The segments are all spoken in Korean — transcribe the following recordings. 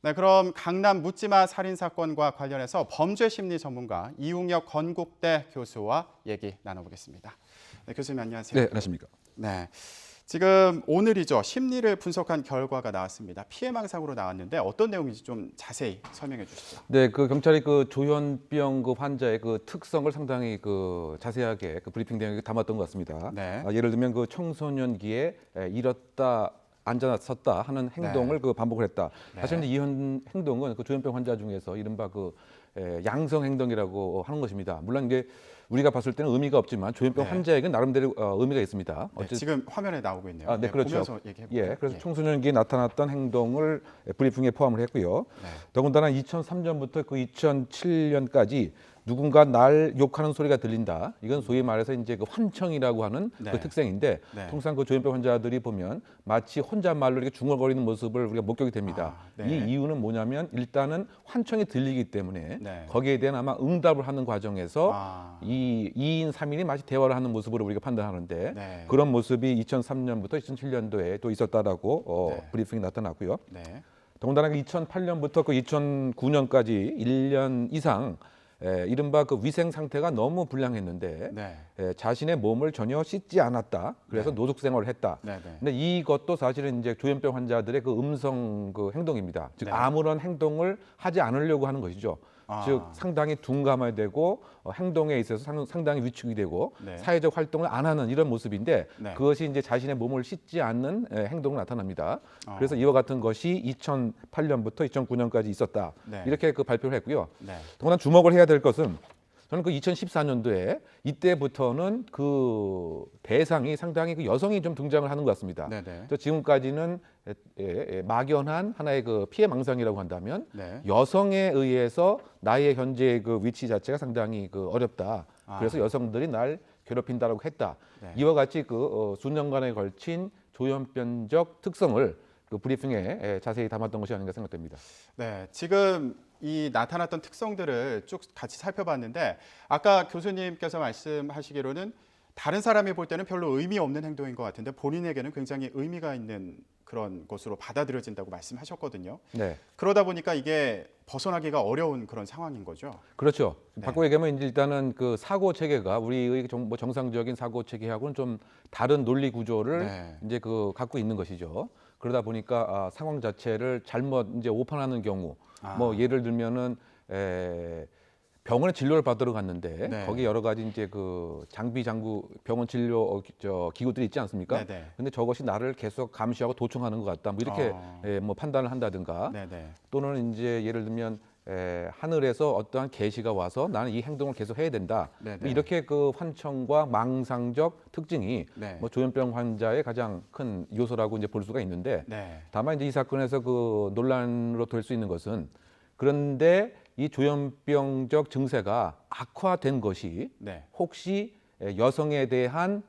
네, 그럼 강남 묻지마 살인 사건과 관련해서 범죄 심리 전문가 이웅혁 건국대 교수와 얘기 나눠보겠습니다. 네, 교수님 안녕하세요. 네, 안녕하십니까. 네, 지금 오늘이죠. 심리를 분석한 결과가 나왔습니다. 피해 망상으로 나왔는데 어떤 내용인지 좀 자세히 설명해 주시죠. 네, 그 경찰이 그 조현병 그 환자의 그 특성을 상당히 그 자세하게 그 브리핑 내용에 담았던 것 같습니다. 네. 예를 들면 그 청소년기에 잃었다, 앉아 섰다 하는 행동을 그 반복을 했다. 네. 사실 이 행동은 그 조현병 환자 중에서 이른바 그 양성 행동이라고 하는 것입니다. 물론 이게 우리가 봤을 때는 의미가 없지만 조현병 네. 환자에게는 나름대로 의미가 있습니다. 네, 지금 화면에 나오고 있네요. 네, 그렇죠. 보면서 얘기해볼게요. 예, 그래서 청소년기에 나타났던 행동을 브리핑에 포함을 했고요. 네. 더군다나 2003년부터 그 2007년까지 누군가 날 욕하는 소리가 들린다. 이건 소위 말해서 이제 그 환청이라고 하는 네. 그 특성인데 네. 통상 그 조현병 환자들이 보면 마치 혼잣말로 이렇게 중얼거리는 모습을 우리가 목격이 됩니다. 네. 이 이유는 뭐냐면 일단은 환청이 들리기 때문에 네. 거기에 대한 아마 응답을 하는 과정에서 이 2인 3인이 마치 대화를 하는 모습으로 우리가 판단하는데 네. 그런 모습이 2003년부터 2007년도에 또 있었다라고 네. 브리핑이 나타났고요. 네. 더군다나 2008년부터 그 2009년까지 1년 이상 이른바 그 위생 상태가 너무 불량했는데 네. 자신의 몸을 전혀 씻지 않았다. 그래서 네. 노숙 생활을 했다. 네. 네. 근데 이것도 사실은 이제 조현병 환자들의 그 음성 그 행동입니다. 즉 네. 아무런 행동을 하지 않으려고 하는 것이죠. 즉 상당히 둔감하게 되고 행동에 있어서 상당히 위축이 되고 네. 사회적 활동을 안 하는 이런 모습인데 네. 그것이 이제 자신의 몸을 씻지 않는 행동으로 나타납니다. 그래서 이와 같은 것이 2008년부터 2009년까지 있었다. 네. 이렇게 그 발표를 했고요. 네. 더구나 주목을 해야 될 것은 저는 그 2014년도에 이때부터는 그 대상이 상당히 그 여성이 좀 등장을 하는 것 같습니다. 네네. 그래서 지금까지는 막연한 하나의 그 피해 망상이라고 한다면 네. 여성에 의해서 나의 현재 그 위치 자체가 상당히 그 어렵다. 그래서 여성들이 날 괴롭힌다라고 했다. 네. 이와 같이 그 수년간에 걸친 조현변적 특성을 그 브리핑에 자세히 담았던 것이 아닌가 생각됩니다. 네, 지금 이 나타났던 특성들을 쭉 같이 살펴봤는데 아까 교수님께서 말씀하시기로는 다른 사람이 볼 때는 별로 의미 없는 행동인 것 같은데 본인에게는 굉장히 의미가 있는 그런 것으로 받아들여진다고 말씀하셨거든요. 네. 그러다 보니까 이게 벗어나기가 어려운 그런 상황인 거죠. 그렇죠. 네. 바꿔 얘기하면 이제 일단은 그 사고 체계가 우리의 뭐 정상적인 사고 체계하고는 좀 다른 논리 구조를 네. 이제 그 갖고 있는 것이죠. 그러다 보니까 상황 자체를 잘못 이제 오판하는 경우, 뭐 예를 들면은 병원에 진료를 받으러 갔는데 네. 거기 여러 가지 이제 그 장구 병원 진료 기구들이 있지 않습니까? 네네. 근데 저것이 나를 계속 감시하고 도청하는 것 같다. 뭐 이렇게 뭐 판단을 한다든가 네네. 또는 이제 예를 들면 하늘에서 어떠한 계시가 와서 나는 이 행동을 계속 해야 된다. 네네. 뭐 이렇게 그 환청과 망상적 특징이 네. 뭐 조현병 환자의 가장 큰 요소라고 이제 볼 수가 있는데 네. 다만 이제 이 사건에서 그 논란으로 될 수 있는 것은 그런데 이 조현병적 증세가 악화된 것이 네. 혹시 여성에 대한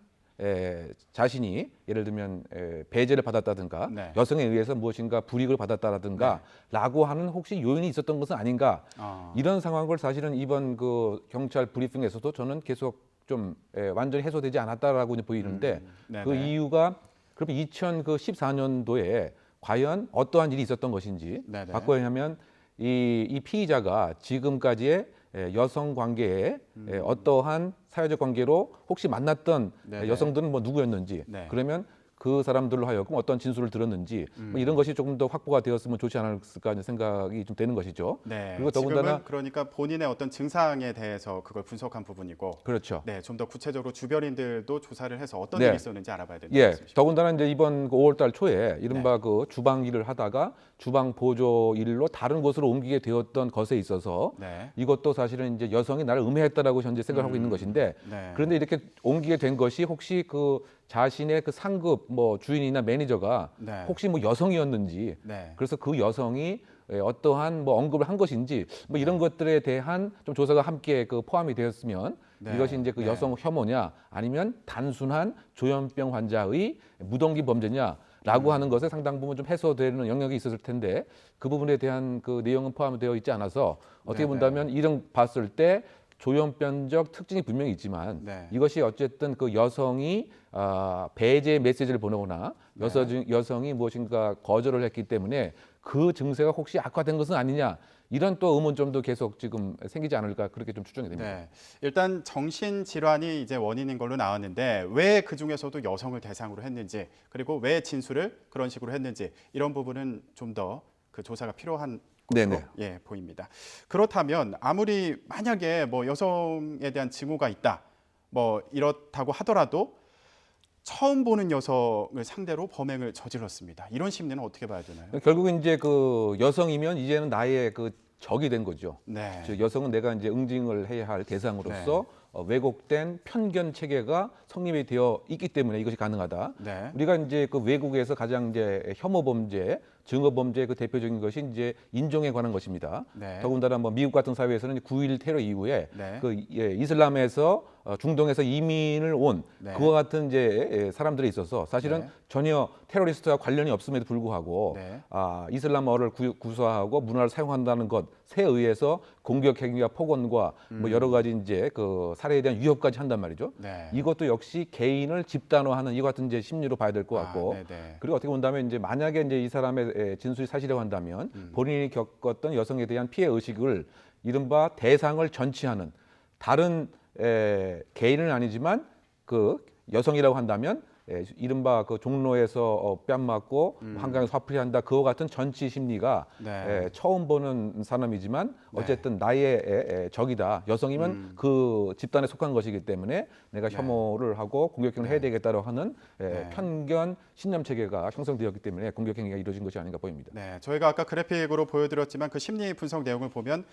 자신이 예를 들면 배제를 받았다든가 네. 여성에 의해서 무엇인가 불이익을 받았다라든가 라고 하는 혹시 요인이 있었던 것은 아닌가 이런 상황을 사실은 이번 그 경찰 브리핑에서도 저는 계속 좀 완전히 해소되지 않았다라고 보이는데 그 이유가 그럼 2014년도에 과연 어떠한 일이 있었던 것인지 네네. 바꿔야하면 이 피의자가 지금까지의 여성 관계에 어떠한 사회적 관계로 혹시 만났던 네네. 여성들은 뭐 누구였는지 네. 그러면 그 사람들로 하여금 어떤 진술을 들었는지 뭐 이런 것이 조금 더 확보가 되었으면 좋지 않을까 하는 생각이 좀 되는 것이죠. 네. 그리고 더군다나 지금은 그러니까 본인의 어떤 증상에 대해서 그걸 분석한 부분이고 그렇죠. 네, 좀 더 구체적으로 주변인들도 조사를 해서 어떤 네. 일이 있었는지 알아봐야 된다는 예, 말씀이시죠. 더군다나 이제 이번 5월달 초에 이른바 그 주방 일을 하다가 주방 보조 일로 다른 곳으로 옮기게 되었던 것에 있어서 네. 이것도 사실은 이제 여성이 나를 음해했다라고 현재 생각하고 있는 것인데 네. 그런데 이렇게 옮기게 된 것이 혹시 그 자신의 그 상급 뭐 주인이나 매니저가 네. 혹시 뭐 여성이었는지 네. 그래서 그 여성이 어떠한 뭐 언급을 한 것인지 뭐 이런 것들에 대한 좀 조사가 함께 그 포함이 되었으면 네. 이것이 이제 그 네. 여성 혐오냐 아니면 단순한 조현병 환자의 무동기 범죄냐라고 하는 것에 상당 부분 좀 해소되는 영역이 있었을 텐데 그 부분에 대한 그 내용은 포함되어 있지 않아서 어떻게 네, 본다면 이런 봤을 때 조현병적 특징이 분명히 있지만 네. 이것이 어쨌든 그 여성이 배제 메시지를 보내거나 여성이 무엇인가 거절을 했기 때문에 그 증세가 혹시 악화된 것은 아니냐 이런 또 의문점도 계속 지금 생기지 않을까 그렇게 좀 추정이 됩니다. 네. 일단 정신질환이 이제 원인인 걸로 나왔는데 왜 그 중에서도 여성을 대상으로 했는지 그리고 왜 진술을 그런 식으로 했는지 이런 부분은 좀 더 그 조사가 필요한 것으로 네네. 예, 보입니다. 그렇다면 아무리 만약에 뭐 여성에 대한 증오가 있다 뭐 이렇다고 하더라도 처음 보는 여성을 상대로 범행을 저질렀습니다. 이런 심리는 어떻게 봐야 되나요? 결국은 이제 그 여성이면 이제는 나의 그 적이 된 거죠. 네. 즉 여성은 내가 이제 응징을 해야 할 대상으로서 왜곡된 편견 체계가 성립이 되어 있기 때문에 이것이 가능하다. 네. 우리가 이제 그 외국에서 가장 이제 혐오 범죄, 증오 범죄의 그 대표적인 것이 이제 인종에 관한 것입니다. 네. 더군다나 뭐 미국 같은 사회에서는 9.11 테러 이후에 네. 그 이슬람에서 중동에서 이민을 온 네. 그와 같은 이제 사람들이 있어서 사실은 네. 전혀 테러리스트와 관련이 없음에도 불구하고 네. 이슬람어를 구사하고 문화를 사용한다는 것에 의해서 공격 행위와 폭언과 뭐 여러 가지 이제 그 살해에 대한 위협까지 한단 말이죠. 네. 이것도 역시 개인을 집단화하는 이와 같은 이제 심리로 봐야 될 것 같고 네네. 그리고 어떻게 본다면 이제 만약에 이제 이 사람의 진술이 사실이라고 한다면 본인이 겪었던 여성에 대한 피해 의식을 이른바 대상을 전치하는 다른 개인은 아니지만 그 여성이라고 한다면 이른바 그 종로에서 뺨 맞고 한강에서 화풀이한다 그와 같은 전치 심리가 네. 처음 보는 사람이지만 어쨌든 나의 적이다 여성이면 그 집단에 속한 것이기 때문에 내가 혐오를 하고 공격행위를 해야 되겠다라고 하는 편견 신념 체계가 형성되었기 때문에 공격행위가 이루어진 것이 아닌가 보입니다. 네, 저희가 아까 그래픽으로 보여드렸지만 그 심리 분석 내용을 보면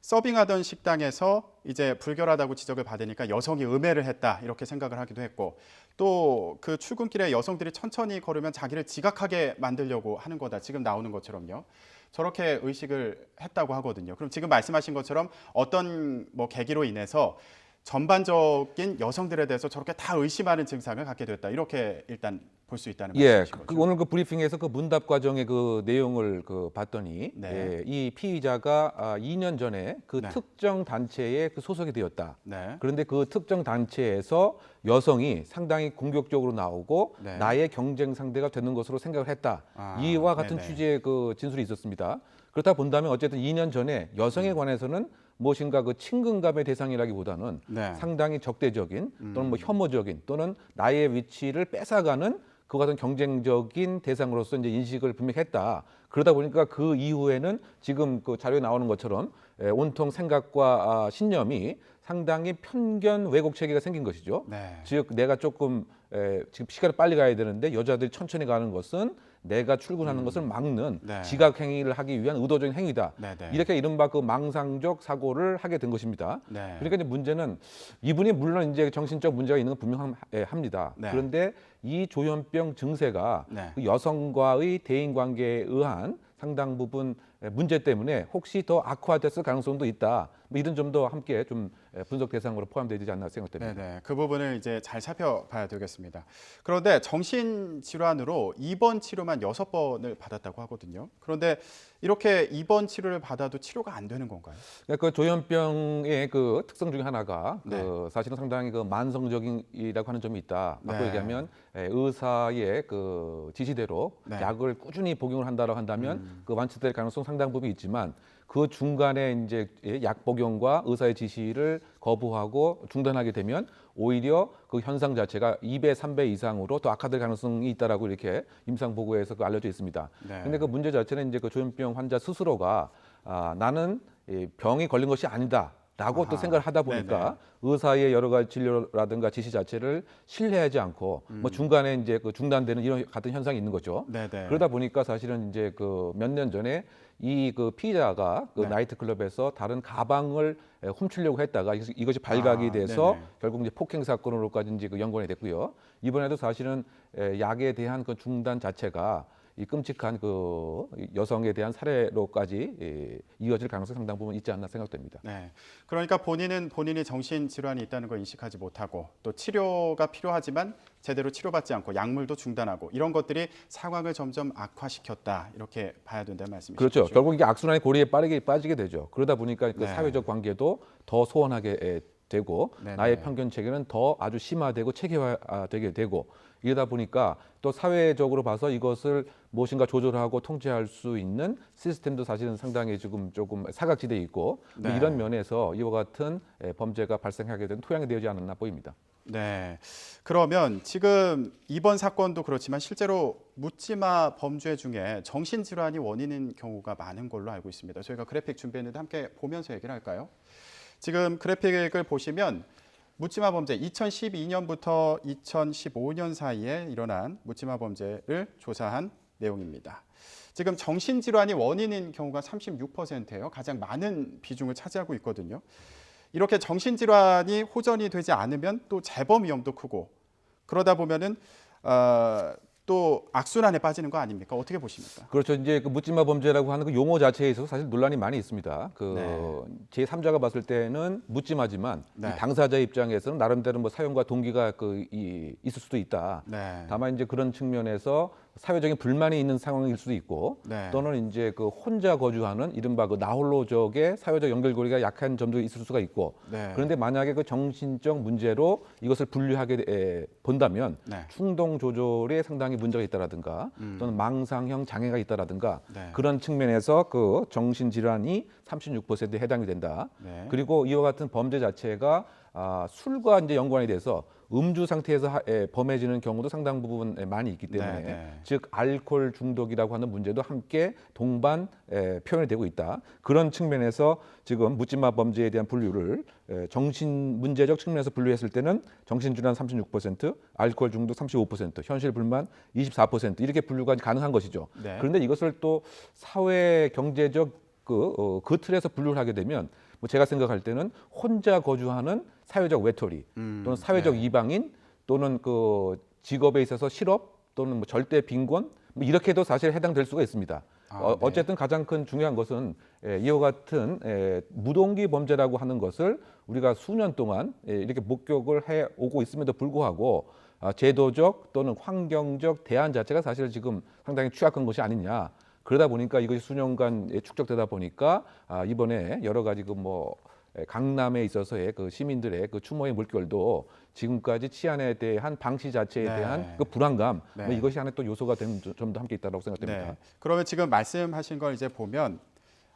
서빙하던 식당에서 이제 불결하다고 지적을 받으니까 여성이 음해를 했다 이렇게 생각을 하기도 했고 또 그 출근길에 여성들이 천천히 걸으면 자기를 지각하게 만들려고 하는 거다 지금 나오는 것처럼요. 저렇게 의식을 했다고 하거든요. 그럼 지금 말씀하신 것처럼 어떤 뭐 계기로 인해서 전반적인 여성들에 대해서 저렇게 다 의심하는 증상을 갖게 됐다 이렇게 일단 볼 수 있다는 말씀이신 거죠. 오늘 그 브리핑에서 그 문답 과정의 그 내용을 그 봤더니 네. 이 피의자가 2년 전에 그 네. 특정 단체에 그 소속이 되었다. 네. 그런데 그 특정 단체에서 여성이 상당히 공격적으로 나오고 네. 나의 경쟁 상대가 되는 것으로 생각을 했다. 아, 이와 같은 네네. 취지의 그 진술이 있었습니다. 그렇다 본다면 어쨌든 2년 전에 여성에 관해서는 무엇인가 그 친근감의 대상이라기보다는 네. 상당히 적대적인 또는 뭐 혐오적인 또는 나의 위치를 뺏어가는 그 같은 경쟁적인 대상으로서 이제 인식을 분명히 했다. 그러다 보니까 그 이후에는 지금 그 자료에 나오는 것처럼 온통 생각과 신념이 상당히 편견 왜곡 체계가 생긴 것이죠. 네. 즉 내가 조금 지금 시간을 빨리 가야 되는데 여자들이 천천히 가는 것은 내가 출근하는 것을 막는 네. 지각 행위를 하기 위한 의도적인 행위다. 네네. 이렇게 이른바 그 망상적 사고를 하게 된 것입니다. 네. 그러니까 이제 문제는 이분이 물론 이제 정신적 문제가 있는 건 분명합니다. 네. 그런데 이 조현병 증세가 네. 그 여성과의 대인 관계에 의한 상당 부분 문제 때문에 혹시 더 악화됐을 가능성도 있다. 뭐 이런 점도 함께 좀 분석 대상으로 포함되지 않나 생각됩니다. 네네. 그 부분을 이제 잘 살펴봐야 되겠습니다. 그런데 정신질환으로 입원 치료만 6번을 받았다고 하거든요. 그런데 이렇게 입원 치료를 받아도 치료가 안 되는 건가요? 그러니까 그 조현병의 그 특성 중에 하나가 네. 그 사실은 상당히 그 만성적이라고 하는 점이 있다. 바꿔 네. 얘기하면 의사의 그 지시대로 네. 약을 꾸준히 복용을 한다고 한다면 그 완치될 가능성 상당 부분 있지만 그 중간에 이제 약 복용과 의사의 지시를 거부하고 중단하게 되면 오히려 그 현상 자체가 2배, 3배 이상으로 더 악화될 가능성이 있다라고 이렇게 임상 보고에서 그 알려져 있습니다. 네. 그런데 그 문제 자체는 이제 그 조현병 환자 스스로가 나는 이 병이 걸린 것이 아니다. 라고 또 아하. 생각을 하다 보니까 의사의 여러 가지 진료라든가 지시 자체를 신뢰하지 않고 뭐 중간에 이제 그 중단되는 이런 같은 현상이 있는 거죠. 네네. 그러다 보니까 사실은 이제 그 몇 년 전에 이 그 피의자가 그 네. 나이트클럽에서 다른 가방을 훔치려고 했다가 이것이 발각이 돼서 네네. 결국 이제 폭행 사건으로까지 이제 그 연관이 됐고요. 이번에도 사실은 약에 대한 그 중단 자체가 이 끔찍한 그 여성에 대한 살해로까지 이어질 가능성이 상당 부분 있지 않나 생각됩니다. 네. 그러니까 본인은 본인이 정신질환이 있다는 걸 인식하지 못하고 또 치료가 필요하지만 제대로 치료받지 않고 약물도 중단하고 이런 것들이 상황을 점점 악화시켰다 이렇게 봐야 된다는 말씀이시죠? 그렇죠. 결국 이게 악순환의 고리에 빠지게 되죠. 그러다 보니까 그 네. 사회적 관계도 더 소원하게 되고 네네. 나의 편견 체계는 더 아주 심화되고 체계화되게 되고 이러다 보니까 또 사회적으로 봐서 이것을 무엇인가 조절하고 통제할 수 있는 시스템도 사실은 상당히 지금 조금 사각지대에 있고 네. 이런 면에서 이와 같은 범죄가 발생하게 된 토양이 되지 않았나 보입니다. 네. 그러면 지금 이번 사건도 그렇지만 실제로 묻지마 범죄 중에 정신질환이 원인인 경우가 많은 걸로 알고 있습니다. 저희가 그래픽 준비했는데 함께 보면서 얘기를 할까요? 지금 그래픽을 보시면 묻지마 범죄 2012년부터 2015년 사이에 일어난 묻지마 범죄를 조사한 내용입니다. 지금 정신질환이 원인인 경우가 36%예요. 가장 많은 비중을 차지하고 있거든요. 이렇게 정신질환이 호전이 되지 않으면 또 재범 위험도 크고 그러다 보면은 또 악순환에 빠지는 거 아닙니까? 어떻게 보십니까? 그렇죠. 이제 그 묻지마 범죄라고 하는 그 용어 자체에 있어서 사실 논란이 많이 있습니다. 제3자가 봤을 때는 묻지마지만 네. 이 당사자 입장에서는 나름대로 뭐 사용과 동기가 있을 수도 있다. 네. 다만 이제 그런 측면에서 사회적인 불만이 있는 상황일 수도 있고 네. 또는 이제 그 혼자 거주하는 이른바 그 나홀로족의 사회적 연결고리가 약한 점도 있을 수가 있고 네. 그런데 만약에 그 정신적 문제로 이것을 분류하게 본다면 네. 충동 조절에 상당히 문제가 있다라든가 또는 망상형 장애가 있다라든가 네. 그런 측면에서 그 정신질환이 36%에 해당이 된다. 네. 그리고 이와 같은 범죄 자체가 술과 이제 연관이 돼서 음주 상태에서 범해지는 경우도 상당 부분 많이 있기 때문에 네, 네. 즉 알코올 중독이라고 하는 문제도 함께 동반 표현이 되고 있다. 그런 측면에서 지금 묻지마 범죄에 대한 분류를 정신 문제적 측면에서 분류했을 때는 정신질환 36%, 알코올 중독 35%, 현실 불만 24% 이렇게 분류가 가능한 것이죠. 네. 그런데 이것을 또 사회 경제적 그 틀에서 분류를 하게 되면 뭐 제가 생각할 때는 혼자 거주하는 사회적 외톨이 또는 사회적 네. 이방인 또는 그 직업에 있어서 실업 또는 뭐 절대 빈곤 뭐 이렇게도 사실 해당될 수가 있습니다. 네. 어쨌든 가장 큰 중요한 것은 이와 같은 무동기 범죄라고 하는 것을 우리가 수년 동안 이렇게 목격을 해 오고 있음에도 불구하고 제도적 또는 환경적 대안 자체가 사실 지금 상당히 취약한 것이 아니냐. 그러다 보니까 이것이 수년간 축적되다 보니까 이번에 여러 가지 그 뭐 강남에 있어서의 그 시민들의 그 추모의 물결도 지금까지 치안에 대한 방치 자체에 네. 대한 그 불안감 네. 뭐 이것이 하나의 또 요소가 되는 점도 함께 있다고 생각됩니다. 네. 그러면 지금 말씀하신 걸 이제 보면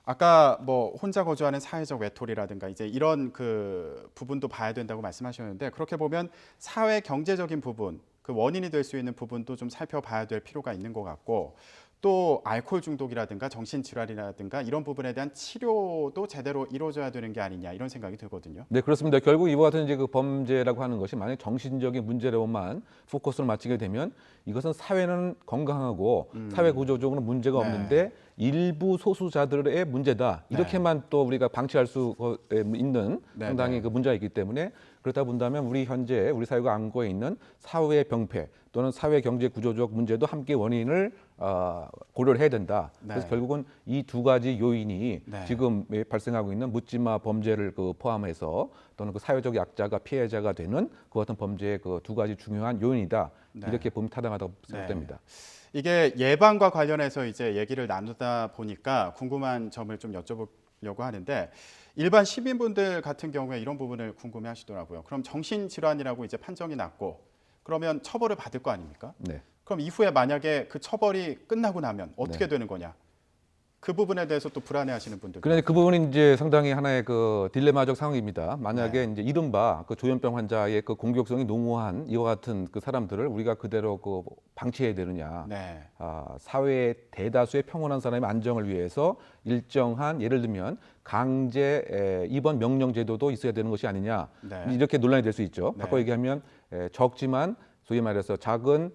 아까 뭐 혼자 거주하는 사회적 외톨이라든가 이제 이런 그 부분도 봐야 된다고 말씀하셨는데 그렇게 보면 사회 경제적인 부분 그 원인이 될 수 있는 부분도 좀 살펴봐야 될 필요가 있는 것 같고 또 알코올 중독이라든가 정신질환이라든가 이런 부분에 대한 치료도 제대로 이루어져야 되는 게 아니냐 이런 생각이 들거든요. 네, 그렇습니다. 결국 이와 같은 이제 그 범죄라고 하는 것이 만약 정신적인 문제로만 포커스를 맞추게 되면 이것은 사회는 건강하고 사회 구조적으로 문제가 네. 없는데 일부 소수자들의 문제다. 이렇게만 또 우리가 방치할 수 있는 네, 상당히 네. 그 문제가 있기 때문에 그렇다 본다면 우리 현재 우리 사회가 안고에 있는 사회 병폐 또는 사회 경제 구조적 문제도 함께 원인을 고려를 해야 된다. 그래서 네. 결국은 이 두 가지 요인이 네. 지금 발생하고 있는 묻지마 범죄를 그 포함해서 또는 그 사회적 약자가 피해자가 되는 그 같은 범죄의 그 두 가지 중요한 요인이다. 네. 이렇게 보면 타당하다고 생각됩니다. 이게 예방과 관련해서 이제 얘기를 나누다 보니까 궁금한 점을 좀 여쭤보려고 하는데 일반 시민분들 같은 경우에 이런 부분을 궁금해 하시더라고요. 그럼 정신질환이라고 이제 판정이 났고 그러면 처벌을 받을 거 아닙니까? 네. 그럼 이후에 만약에 그 처벌이 끝나고 나면 어떻게 되는 거냐? 그 부분에 대해서 또 불안해하시는 분들. 그런데 그 부분이 이제 상당히 하나의 그 딜레마적 상황입니다. 만약에 이제 이른바 그 조현병 환자의 그 공격성이 농후한 이와 같은 그 사람들을 우리가 그대로 그 방치해야 되느냐? 네. 사회의 대다수의 평온한 사람의 안정을 위해서 일정한 예를 들면 강제 입원 명령 제도도 있어야 되는 것이 아니냐? 네. 이렇게 논란이 될 수 있죠. 네. 바꿔 얘기하면 적지만 소위 말해서 작은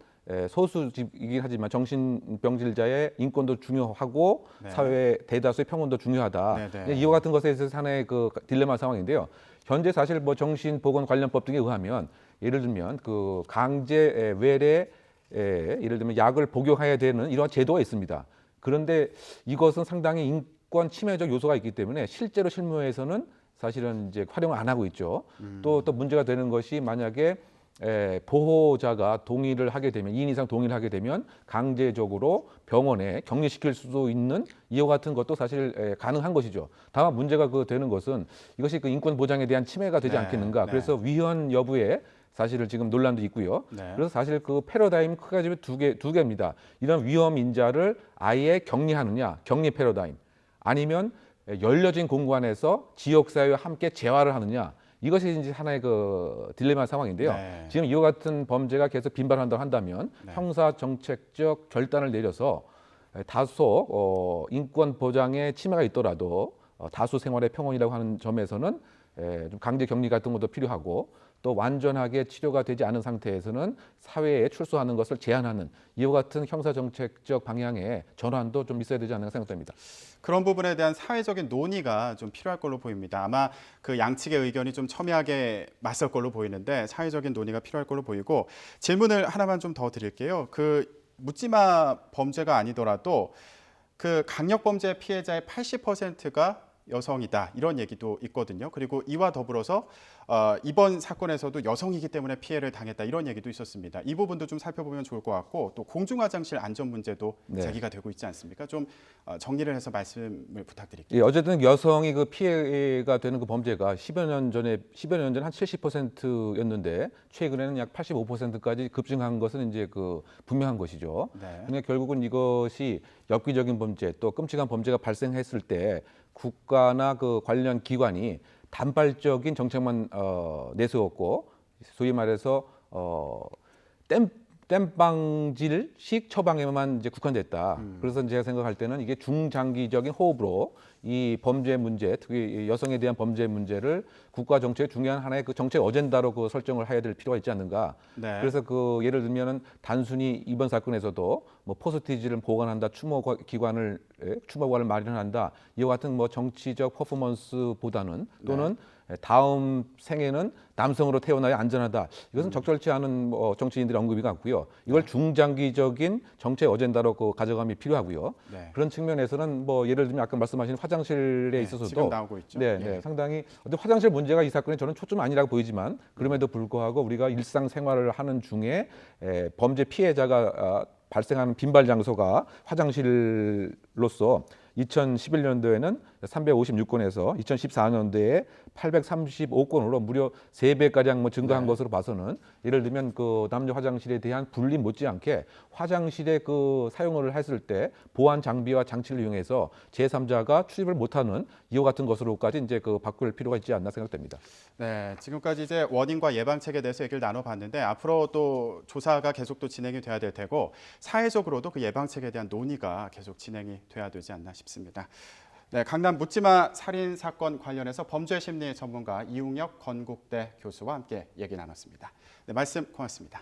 소수이긴 하지만 정신병질자의 인권도 중요하고 네. 사회 대다수의 평온도 중요하다. 네, 네. 이와 같은 것에 있어서 하나의 그 딜레마 상황인데요. 현재 사실 뭐 정신보건관련법 등에 의하면 예를 들면 그 강제 외래 예를 들면 약을 복용해야 되는 이러한 제도가 있습니다. 그런데 이것은 상당히 인권 침해적 요소가 있기 때문에 실제로 실무에서는 사실은 이제 활용을 안 하고 있죠. 또 문제가 되는 것이 만약에 보호자가 동의를 하게 되면 2인 이상 동의를 하게 되면 강제적으로 병원에 격리시킬 수도 있는 이와 같은 것도 사실 가능한 것이죠. 다만 문제가 되는 것은 이것이 그 인권 보장에 대한 침해가 되지 네, 않겠는가. 네. 그래서 위헌 여부에 사실은 지금 논란도 있고요. 네. 그래서 사실 그 패러다임 크게 가지고 두 개입니다. 이런 위험 인자를 아예 격리하느냐, 격리 패러다임, 아니면 열려진 공간에서 지역사회와 함께 재활을 하느냐. 이것이 이제 하나의 그 딜레마 상황인데요. 네. 지금 이와 같은 범죄가 계속 빈발한다고 한다면 네. 형사 정책적 결단을 내려서 다소 인권 보장에 침해가 있더라도 다수 생활의 평온이라고 하는 점에서는 좀 강제 격리 같은 것도 필요하고 또 완전하게 치료가 되지 않은 상태에서는 사회에 출소하는 것을 제한하는 이와 같은 형사 정책적 방향의 전환도 좀 있어야 되지 않나 생각됩니다. 그런 부분에 대한 사회적인 논의가 좀 필요할 걸로 보입니다. 아마 그 양측의 의견이 좀 첨예하게 맞설 걸로 보이는데 사회적인 논의가 필요할 걸로 보이고 질문을 하나만 좀 더 드릴게요. 그 묻지마 범죄가 아니더라도 그 강력 범죄 피해자의 80%가 여성이다 이런 얘기도 있거든요. 그리고 이와 더불어서 이번 사건에서도 여성이기 때문에 피해를 당했다 이런 얘기도 있었습니다. 이 부분도 좀 살펴보면 좋을 것 같고 또 공중화장실 안전 문제도 네. 제기가 되고 있지 않습니까? 좀 정리를 해서 말씀을 부탁드릴게요. 예, 어쨌든 여성이 그 피해가 되는 그 범죄가 10여 년 전에 한 70%였는데 최근에는 약 85%까지 급증한 것은 이제 그 분명한 것이죠. 네. 그러니까 결국은 이것이 엽기적인 범죄 또 끔찍한 범죄가 발생했을 때 국가나 그 관련 기관이 단발적인 정책만 내세웠고 소위 말해서 땜빵질식 처방에만 이제 국한됐다. 그래서 제가 생각할 때는 이게 중장기적인 호흡으로 이 범죄 문제, 특히 여성에 대한 범죄 문제를 국가 정책의 중요한 하나의 그 정책 어젠다로 그 설정을 해야 될 필요가 있지 않는가. 네. 그래서 그 예를 들면은 단순히 이번 사건에서도 뭐 포스티지를 보관한다, 추모관을 마련한다 이와 같은 뭐 정치적 퍼포먼스보다는 또는 다음 생에는 남성으로 태어나야 안전하다. 이것은 적절치 않은 뭐 정치인들의 언급이 같고요. 이걸 중장기적인 정책 어젠다로 그 가져감이 필요하고요. 네. 그런 측면에서는 뭐 예를 들면 아까 말씀하신 화장실에 네, 있어서도 지금 나오고 있죠. 네, 네, 상당히 근데 화장실 문제가 이 사건에 저는 초점 아니라고 보이지만 그럼에도 불구하고 우리가 일상생활을 하는 중에 범죄 피해자가 발생하는 빈발 장소가 화장실로서 2011년도에는 356건에서 2014년도에 835건으로 무려 3배가량 뭐 증가한 것으로 봐서는 예를 들면 그 남녀 화장실에 대한 분리 못지않게 화장실에 그 사용을 했을 때 보안 장비와 장치를 이용해서 제3자가 출입을 못하는 이와 같은 것으로까지 이제 그 바꿀 필요가 있지 않나 생각됩니다. 네, 지금까지 이제 원인과 예방책에 대해서 얘기를 나눠봤는데 앞으로 또 조사가 계속 또 진행이 돼야 될 테고 사회적으로도 그 예방책에 대한 논의가 계속 진행이 돼야 되지 않나 싶습니다. 네, 강남 묻지마 살인 사건 관련해서 범죄 심리 전문가 이웅혁 건국대 교수와 함께 얘기 나눴습니다. 네, 말씀 고맙습니다.